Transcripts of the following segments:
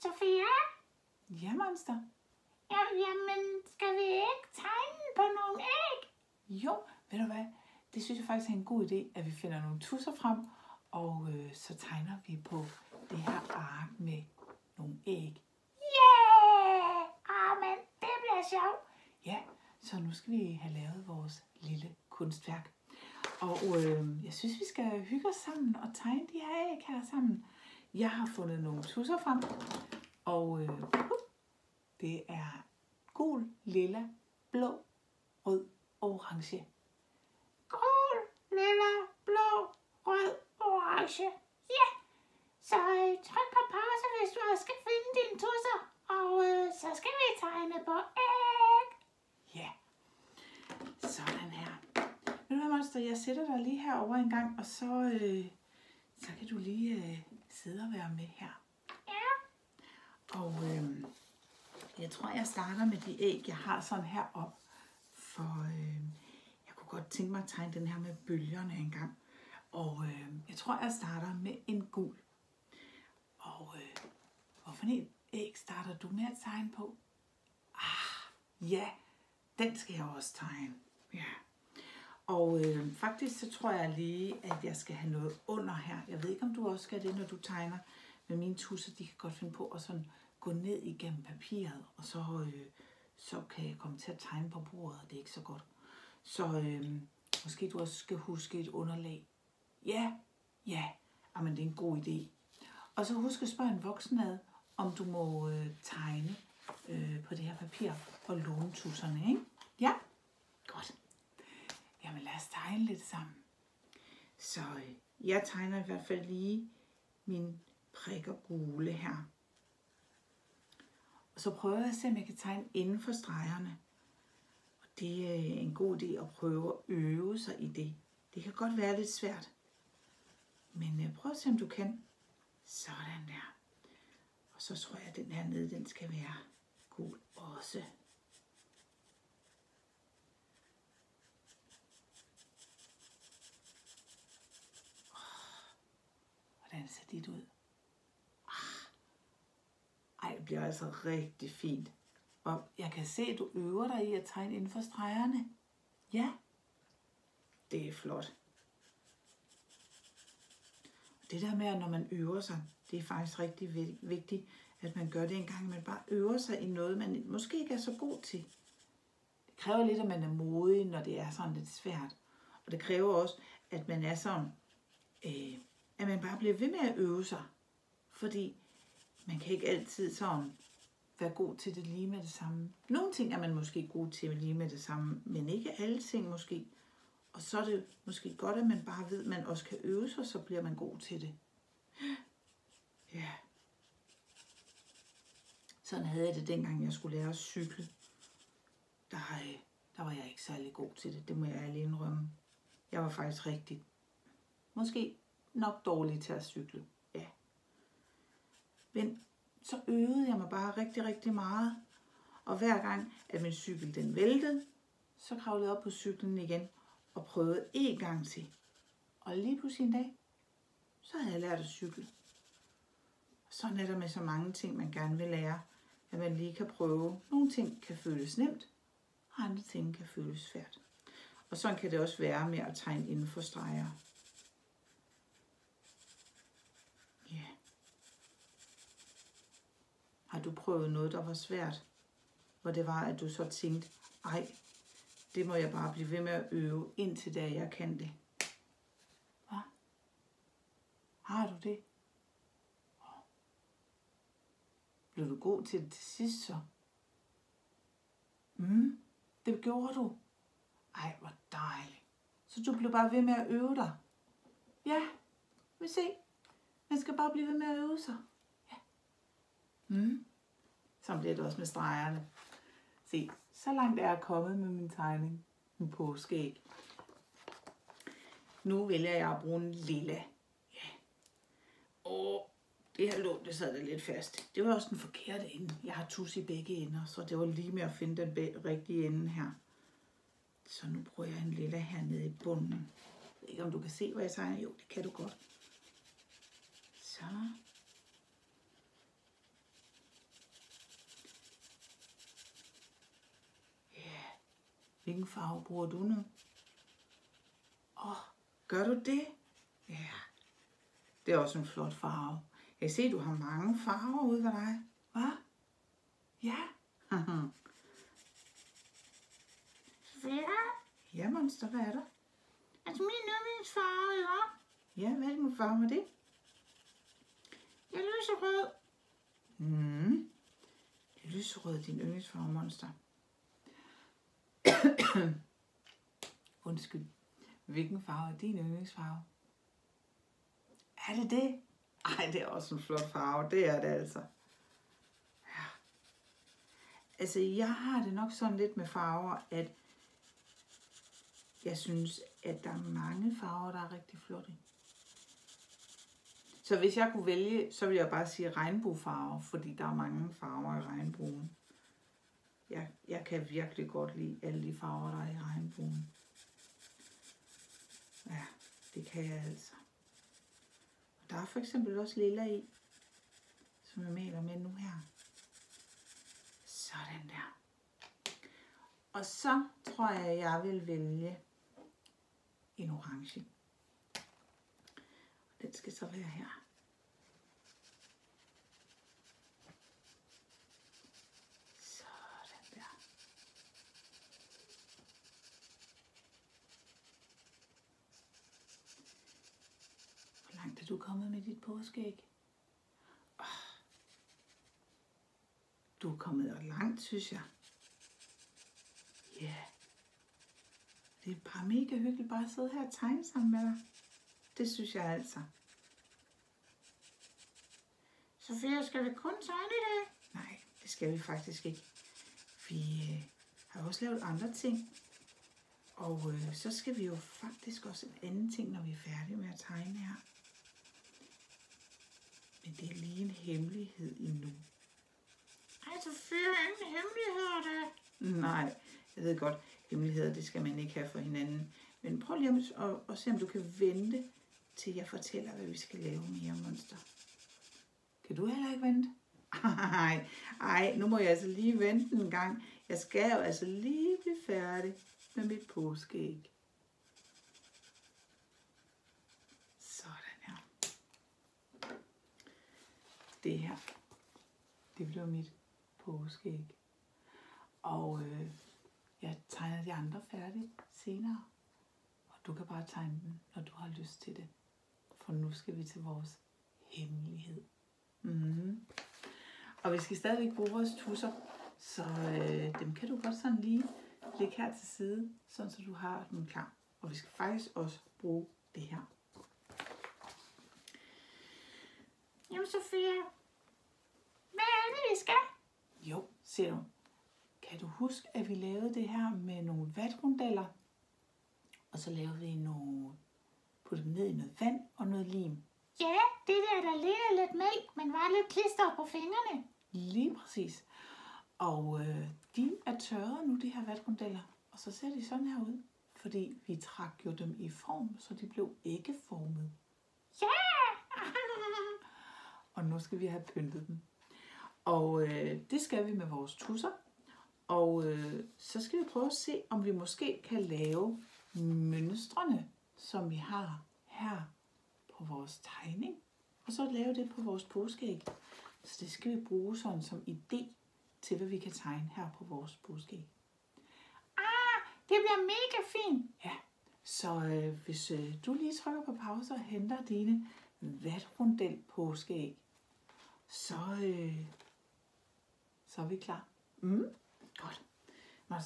Sofia? Ja, monster. Jamen, skal vi ikke tegne på nogle æg? Jo, ved du hvad? Det synes jeg faktisk er en god idé, at vi finder nogle tusser frem, og så tegner vi på det her ark med nogle æg. Yeah! Men det bliver sjovt. Ja, så nu skal vi have lavet vores lille kunstværk. Og jeg synes, vi skal hygge os sammen og tegne de her æg her sammen. Jeg har fundet nogle tusser frem, og det er gul, lilla, blå, rød og orange. Gul, lilla, blå, rød, orange. Ja, så tryk på pause, hvis du skal finde dine tusser. Og så skal vi tegne på æg. Ja, sådan her. Ved du hvad, monster, jeg sætter dig lige herover en gang, og så kan du lige sidde og være med her. Ja. Og jeg tror, jeg starter med de æg, jeg har sådan heroppe. For jeg kunne godt tænke mig at tegne den her med bølgerne en gang. Og jeg tror, jeg starter med en gul. Og hvorfor en æg starter du med at tegne på? Ja, den skal jeg også tegne. Ja. Og faktisk så tror jeg lige, at jeg skal have noget under her. Jeg ved ikke, om du også skal det, når du tegner. Men mine tusser, de kan godt finde på at sådan gå ned igennem papiret. Og så kan jeg komme til at tegne på bordet, og det er ikke så godt. Så måske du også skal huske et underlag. Ja, men det er en god idé. Og så husk at spørge en voksen ad, om du må tegne på det her papir og låne tusserne, ikke? Ja, godt. Jamen lad os tegne lidt sammen. Så jeg tegner i hvert fald lige min prikker gule her. Og så prøver jeg at se, om jeg kan tegne inden for stregerne. Og det er en god idé at prøve at øve sig i det. Det kan godt være lidt svært. Men prøv at se, om du kan. Sådan der. Og så tror jeg, at den her nede, den skal være gul også. Hvordan ser dit ud? Ej, det bliver altså rigtig fint. Og jeg kan se, at du øver dig i at tegne inden for stregerne. Ja, det er flot. Det der med, at når man øver sig, det er faktisk rigtig vigtigt, at man gør det en gang, man bare øver sig i noget, man måske ikke er så god til. Det kræver lidt, at man er modig, når det er sådan lidt svært. Og det kræver også, at man er sådan, at man bare bliver ved med at øve sig. Fordi man kan ikke altid sådan være god til det lige med det samme. Nogle ting er man måske god til lige med det samme, men ikke alle ting måske. Og så er det måske godt, at man bare ved, at man også kan øve sig, så bliver man god til det. Ja. Sådan havde jeg det, dengang jeg skulle lære at cykle. Der var jeg ikke særlig god til det. Det må jeg ærligt indrømme. Jeg var faktisk måske nok dårlig til at cykle. Ja. Men så øvede jeg mig bare rigtig meget. Og hver gang, at min cykel den væltede, så kravlede jeg op på cyklen igen og prøvede en gang til. Og lige på sin dag, så havde jeg lært at cykle. Sådan er der med så mange ting, man gerne vil lære, at man lige kan prøve. Nogle ting kan føles nemt, og andre ting kan føles svært. Og sådan kan det også være med at tegne inden for streger. Ja. Har du prøvet noget, der var svært? Hvor det var, at du så tænkte, ej, det må jeg bare blive ved med at øve, indtil da jeg kan det. Hvad? Har du det? Blev du god til det til sidst så? Det gjorde du. Ej, hvor dejligt. Så du blev bare ved med at øve dig? Ja, vi se. Man skal bare blive ved med at øve sig. Ja. Sådan bliver det også med stregerne. Se, så langt er jeg kommet med min tegning. Min påskeæg. Nu vælger jeg at bruge en lilla. Ja. Det her lån, det sad der lidt fast. Det var også den forkerte ende. Jeg har tus i begge ender, så det var lige med at finde den rigtige ende her. Så nu bruger jeg en lilla hernede i bunden. Jeg ved ikke, om du kan se, hvad jeg tegner. Jo, det kan du godt. Så. Hvilken farve bruger du nu? Gør du det? Ja. Det er også en flot farve. Jeg kan se, at du har mange farver ude ved dig. Hvad? Ja. Sofia? Ja, Monster, hvad er der? Altså min yndlingsfarve, ja. Ja, hvad er det med farve med det? Jeg er lyserød. Lyserød, din yndlingsfarve, Monster. Undskyld. Hvilken farve er din yndlingsfarve? Er det det? Ej, det er også en flot farve. Det er det altså. Ja. Altså, jeg har det nok sådan lidt med farver, at jeg synes, at der er mange farver, der er rigtig flotte. Så hvis jeg kunne vælge, så ville jeg bare sige regnbuefarver, fordi der er mange farver i regnbuen. Jeg kan virkelig godt lide alle de farver, der er i regnbuen. Ja, det kan jeg altså. Der er for eksempel også lilla i, som jeg maler med nu her. Sådan der. Og så tror jeg vil vælge en orange. Den skal så være her. Sådan der. Hvor langt er du kommet med dit påskeæg? Du er kommet langt, synes jeg. Ja. Yeah. Det er bare mega hyggeligt bare at sidde her og tegne sammen med dig. Det synes jeg altså. Sofia, skal vi kun tegne i dag? Nej, det skal vi faktisk ikke. Vi har også lavet andre ting. Og så skal vi jo faktisk også en anden ting, når vi er færdige med at tegne her. Men det er lige en hemmelighed endnu. Ej, Sofia, ingen hemmeligheder da. Nej, jeg ved godt, hemmeligheder, det skal man ikke have for hinanden. Men prøv lige at se, om du kan vente, til jeg fortæller, hvad vi skal lave mere, Monster. Kan du heller ikke vente? Ej, nu må jeg altså lige vente en gang. Jeg skal jo altså lige blive færdig med mit påskeæg. Sådan her. Det her, det bliver mit påskeæg. Og jeg tegner de andre færdigt senere. Og du kan bare tegne dem, når du har lyst til det. For nu skal vi til vores hemmelighed. Og vi skal stadigvæk bruge vores tusser. Så dem kan du godt sådan lige lægge her til side, sådan så du har dem klar. Og vi skal faktisk også bruge det her. Jamen Sofia, hvad er det, vi skal? Jo, ser du. Kan du huske, at vi lavede det her med nogle vatrundeller? Og så lavede vi putte dem ned i noget vand og noget lim. Ja, det der ligger lidt mælk, men var lidt klister på fingrene. Lige præcis. Og de er tørret nu, de her vatrundeller. Og så ser de sådan her ud. Fordi vi trak jo dem i form, så de blev æggeformet. Ja! Og nu skal vi have pyntet dem. Og det skal vi med vores tusser. Og så skal vi prøve at se, om vi måske kan lave mønstrene, som vi har her på vores tegning. Og så lave det på vores påskeæg. Så det skal vi bruge sådan som idé til, hvad vi kan tegne her på vores påskeæg. Det bliver mega fint. Ja, så hvis du lige trykker på pause og henter dine vatrundel påskeæg, så er vi klar. Godt.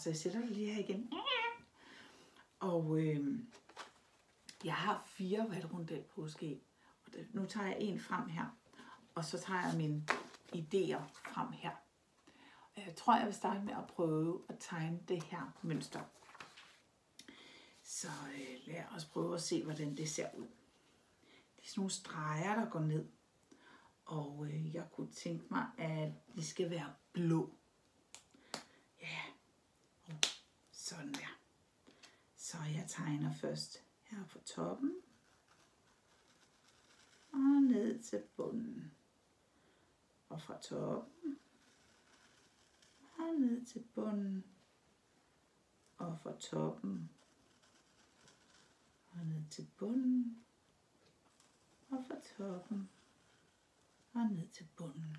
Så jeg sætter det lige her igen. Og jeg har 4 vatrundel påskeæg. Nu tager jeg en frem her, og så tager jeg mine idéer frem her. Jeg tror, jeg vil starte med at prøve at tegne det her mønster. Så lad os prøve at se, hvordan det ser ud. Det er sådan nogle streger, der går ned. Og jeg kunne tænke mig, at de skal være blå. Ja, sådan der. Så jeg tegner først her på toppen. Og ned til bunden. Og fra toppen. Og ned til bunden. og fra toppen og ned til bunden og fra toppen og ned til bunden.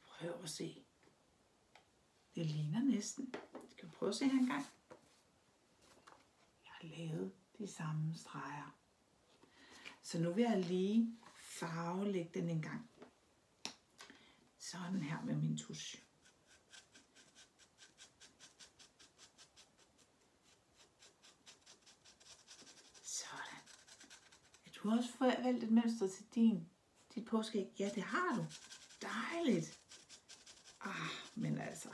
Prøv at se. Det ligner næsten. Skal vi prøve at se her engang? Jeg har lavet de samme streger. Så nu vil jeg lige farvelægge den en gang. Sådan her med min tusch. Sådan. Du har også valgt et mønster til dit påskeæg. Ja, det har du. Dejligt. Men altså.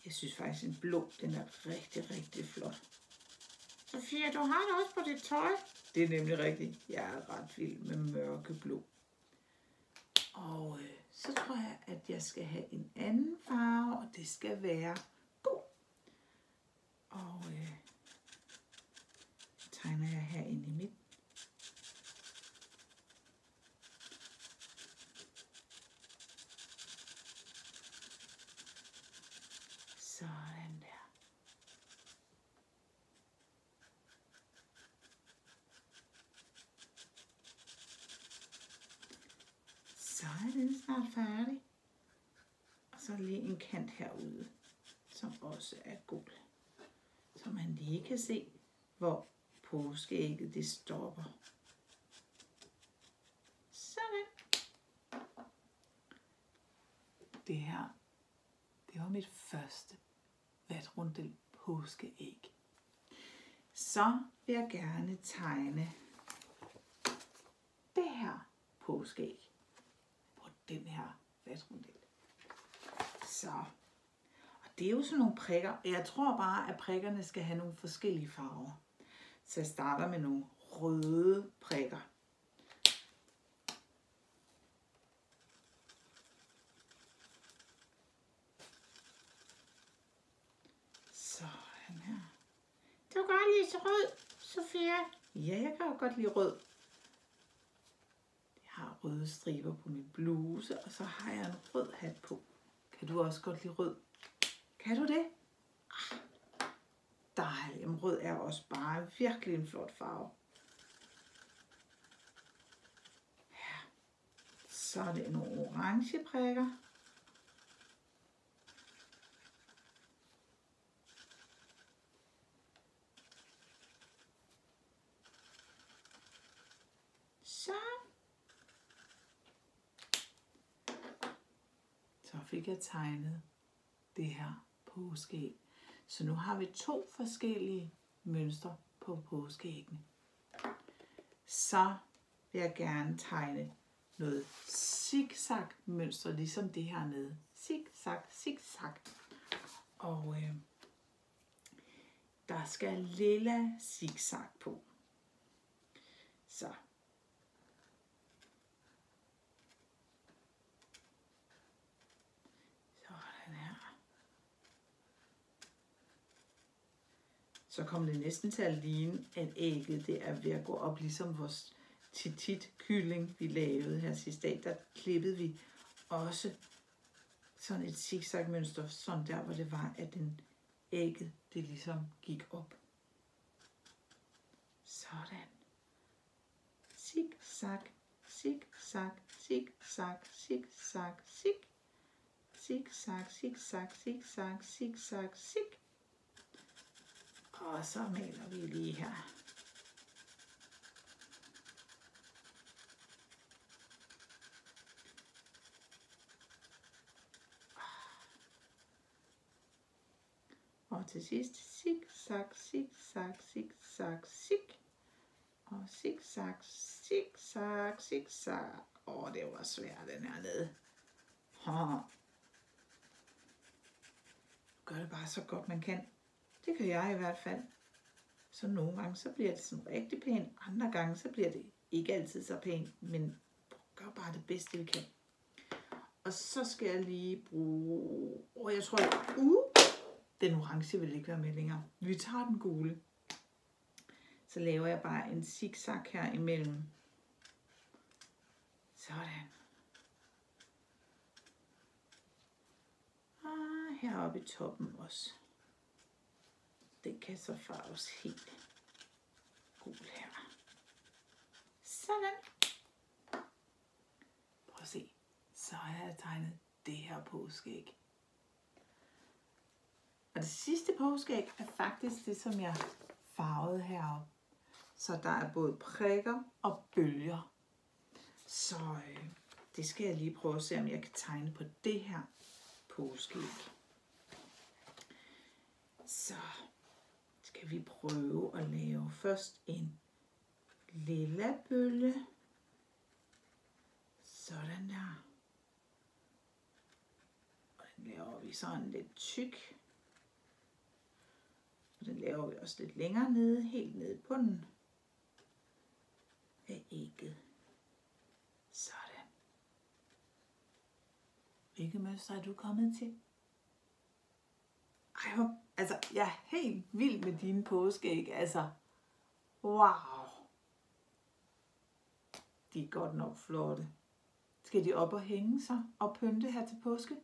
Jeg synes faktisk, en blå, den er rigtig, rigtig flot. Sofia, du har det også på dit tøj. Det er nemlig rigtigt. Jeg er ret vild med mørkeblå. Og så tror jeg, at jeg skal have en anden farve, og det skal være gul. Og tegner jeg herinde i midten. Sådan der. Så er den snart færdig. Og så lige en kant herude, som også er gul. Så man lige kan se, hvor påskeægget det stopper. Sådan. Det her, det var mit første vatrundel påskeæg. Så vil jeg gerne tegne det her påskeæg på den her vatrundel. Så, og det er jo sådan nogle prikker. Jeg tror bare, at prikkerne skal have nogle forskellige farver. Så jeg starter med nogle røde prikker. Sådan her. Du kan godt lide rød, Sofia. Ja, jeg kan jo godt lide rød. Jeg har røde striber på min bluse, og så har jeg en rød hat på. Kan du også godt lide rød? Kan du det? Dejligt. Jamen, rød er også bare virkelig en flot farve. Ja. Så er det nogle orange prikker. Så fik jeg tegnet det her påskeæg. Så nu har vi 2 forskellige mønstre på påskeæggene. Så vil jeg gerne tegne noget zigzag mønster, ligesom det her nede. Zigzag, zigzag. Og der skal lilla zigzag på. Så. Så kom det næsten til at ligne, at ægget det er ved at gå op, ligesom vores titit-kylling, vi lavede her sidste dag. Der klippede vi også sådan et zigzag-mønster, sådan der, hvor det var, at ægget det ligesom gik op. Sådan. Zigzag, zigzag, zigzag, zigzag, zig. Zigzag, zigzag, zigzag, zigzag, zig. Og så maler vi lige her. Og til sidst zigzag, zigzag, zigzag, zig. Og zigzag, zigzag, zigzag. Det var svært den her nede. Gør det bare så godt man kan. Det kan jeg i hvert fald. Så nogle gange så bliver det sådan rigtig pænt. Andre gange så bliver det ikke altid så pænt. Men gør bare det bedste vi kan. Og så skal jeg lige bruge... jeg tror, den orange vil ikke være med længere. Vi tager den gule. Så laver jeg bare en zigzag her imellem. Sådan. Og heroppe i toppen også. Det kan så farves helt gul her. Sådan. Prøv at se. Så har jeg tegnet det her påskeæg. Og det sidste påskeæg er faktisk det, som jeg farvede heroppe. Så der er både prikker og bølger. Så det skal jeg lige prøve at se, om jeg kan tegne på det her påskeæg. Så skal vi prøve at lave først en lilla bølge. Sådan der. Og den laver vi sådan lidt tyk. Og den laver vi også lidt længere nede, helt nede på den af ægget. Sådan. Hvilket mønster er du kommet til? Ej, altså, jeg er helt vild med dine påskeæg. Altså, wow. De er godt nok flotte. Skal de op og hænge sig og pynte her til påske?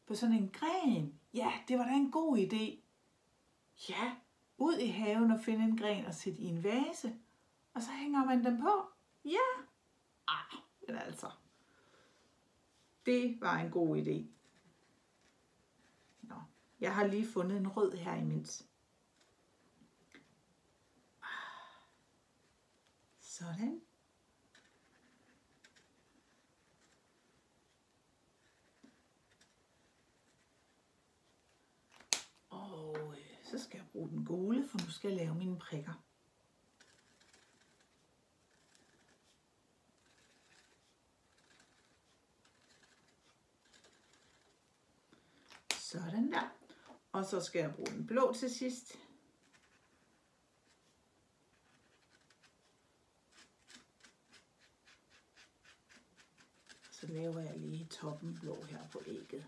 På sådan en gren? Ja, det var da en god idé. Ja, ud i haven og finde en gren og sætte i en vase. Og så hænger man dem på. Ja. Men altså. Det var en god idé. Nå, jeg har lige fundet en rød her imens. Sådan. Og så skal jeg bruge den gule, for nu skal jeg lave mine prikker. Sådan der. Og så skal jeg bruge den blå til sidst. Så laver jeg lige toppen blå her på ægget.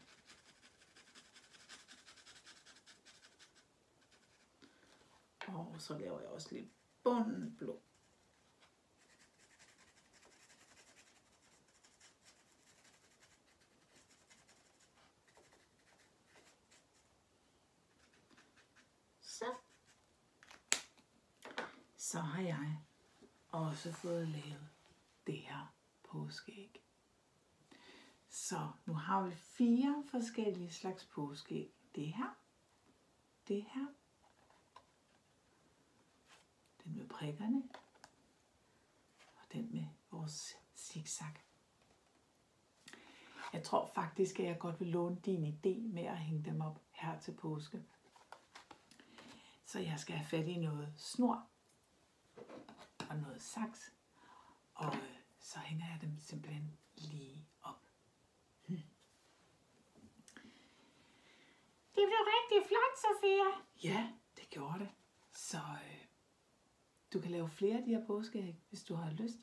Og så laver jeg også lidt bunden blå. Så har jeg også fået lavet det her påskeæg. Så nu har vi 4 forskellige slags påskeæg. Det her, den med prikkerne, og den med vores zigzag. Jeg tror faktisk, at jeg godt vil låne din idé med at hænge dem op her til påske. Så jeg skal have fat i noget snor og noget saks, og så hænger jeg dem simpelthen lige op. Det blev rigtig flot, Sofia. Ja, det gjorde det. Så du kan lave flere af de her påskeæg, hvis du har lyst.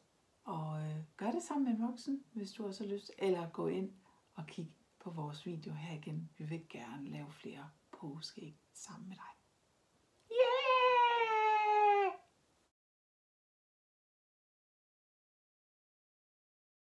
Og gør det sammen med en voksen, hvis du også har lyst. Eller gå ind og kig på vores video her igen. Vi vil gerne lave flere påskeæg sammen med dig.